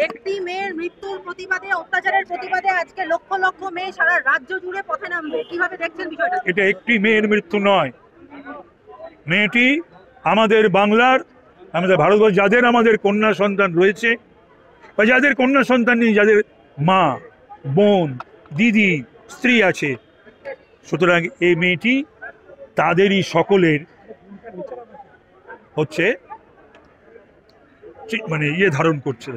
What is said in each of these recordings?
একটি মেয়ের মৃত্যুর প্রতিবাদে, অত্যাচারের প্রতিবাদে আজকে লক্ষ লক্ষ মেয়ে সারা রাজ্য জুড়ে পথে নামবে, কিভাবে দেখছেন বিষয়টা? এটা একটি মেয়ের মৃত্যু নয়, মেয়েটি আমাদের বাংলার, আমাদের ভারতবর্ষ যাদের আমাদের কন্যা সন্তান রয়েছে বা যাদের কন্যা সন্তান নেই, যাদের মা, বোন, দিদি, স্ত্রী আছে, সুতরাং এই মেয়েটি তাদেরই সকলের হচ্ছে মানে ধারণ করছে,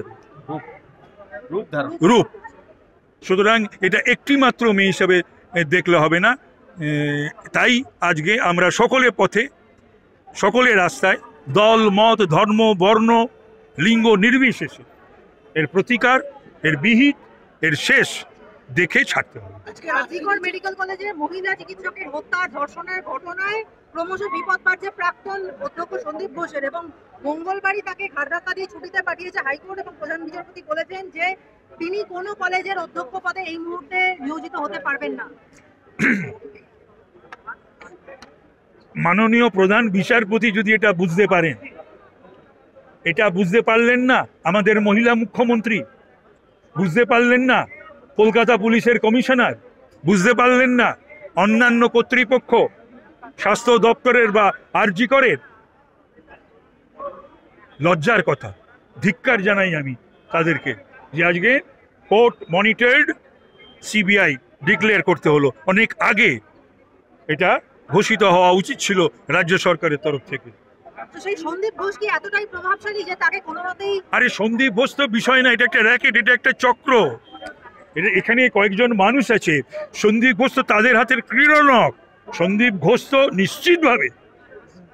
রূপ। সুতরাং এটা একটি মাত্র মেয়ে হিসাবে দেখলে হবে না। তাই আজকে আমরা সকলে পথে, সকলে রাস্তায়, দল মত ধর্ম বর্ণ লিঙ্গ নির্বিশেষে এর প্রতিকার, এর বিহিত, এর শেষ দেখে ছাড়তে হবে। আজকে রাজিগড় মেডিকেল কলেজে মহিলা চিকিৎসকের হত্যা ধর্ষণের ঘটনায় ক্রমশ বিপদ বাড়ছে প্রাক্তন অধ্যক্ষ সন্দীপ ঘোষের, এবং মঙ্গলবারই তাকে ঘাড় ধাক্কা দিয়ে ছুটিতে পাঠিয়েছে হাইকোর্ট, এবং প্রধান বিচারপতি বলেছেন যে তিনি কোনো কলেজের অধ্যক্ষ পদে এই মুহূর্তে নিয়োজিত হতে পারবেন না। মাননীয় প্রধান বিচারপতি যদি এটা বুঝতে পারেন, এটা বুঝতে পারলেন না আমাদের মহিলা মুখ্যমন্ত্রী, বুঝতে পারলেন না কলকাতা পুলিশের কমিশনার, বুঝতে পারলেন না অন্যান্য কর্তৃপক্ষ, স্বাস্থ্য দপ্তরের বা আরজি করের, লজ্জার কথা। ধিক্কার জানাই আমি তাদেরকে যে আজকে কোর্ট মনিটর্ড সিবিআই ডিক্লেয়ার করতে হলো। অনেক আগে এটা ঘোষিত হওয়া উচিত ছিল রাজ্য সরকারের তরফ থেকে। সেই সন্দীপ ঘোষ কি এতটাই প্রভাবশালী যে তাকে কোনোমতেই? আরে সন্দীপ ঘোষ তো বিষয় না, এটা একটা র্যাকেট, এটা একটা চক্র। এখানে কয়েকজন মানুষ আছে, সন্দীপ ঘোষ তো তাদের হাতের ক্রীড়নক। সন্দীপ ঘোষ তো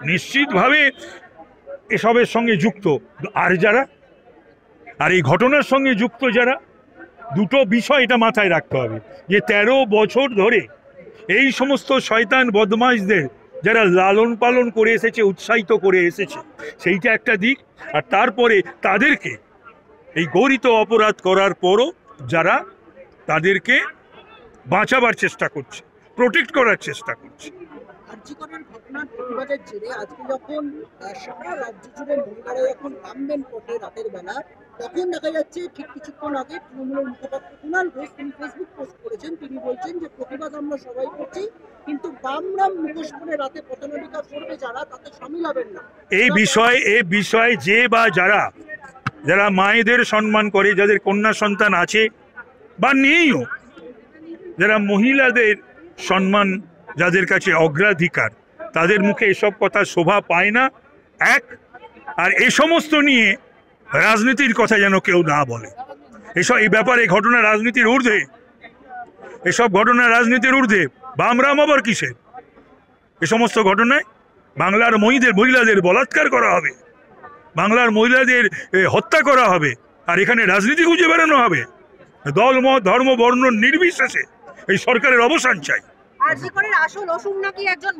নিশ্চিতভাবে এসবের সঙ্গে যুক্ত। আর যারা, আর এই ঘটনার সঙ্গে যুক্ত যারা, দুটো বিষয় এটা মাথায় রাখতে হবে যে 13 বছর ধরে এই সমস্ত শয়তান বদমাইশদের যারা লালন পালন করে এসেছে, উৎসাহিত করে এসেছে, সেইটা একটা দিক। আর তারপরে তাদেরকে এই গৌরিত অপরাধ করার পরও যারা তাদেরকে বাঁচাবার চেষ্টা করছে, প্রোটেক্ট করার চেষ্টা করছে। আরজিকরের ঘটনার প্রতিবাদের জেরে আজকে যখন সারা রাজ্য জুড়ে মহিলারা যখন নামবেন পথে রাতের বেলা, তখন দেখা যাচ্ছে ঠিক কিছুক্ষণ আগে তৃণমূলের মুখপাত্র কুণাল ঘোষ তিনি ফেসবুক পোস্ট করেছেন। তিনি বলছেন যে প্রতিবাদ আমরা সবাই করছি, কিন্তু বামরাম মুখোশ পরে রাতে পথনাটিকা করবে যারা, তাতে সামিল হবেন না। এই বিষয়ে যে বা যারা মায়েদের সম্মান করে, যাদের কন্যা সন্তান আছে বা নেইও, যারা মহিলাদের সম্মান, যাদের কাছে অগ্রাধিকার, তাদের মুখে এসব কথা শোভা পায় না। আর এ সমস্ত নিয়ে রাজনীতির কথা যেন কেউ না বলে। এই ব্যাপারে ঘটনা রাজনীতির ঊর্ধ্বে, এসব ঘটনা রাজনীতির ঊর্ধ্বে। বামরাম আবার কিসের? এ সমস্ত ঘটনায় বাংলার মহিলাদের বলাৎকার করা হবে, বাংলার মহিলাদের হত্যা করা হবে, আর এখানে রাজনীতি খুঁজে বেড়ানো হবে। দল মত ধর্ম বর্ণ নির্বিশেষে এই সরকারের অবসান চাই। আরজিকরের আসল অসুর নাকি একজন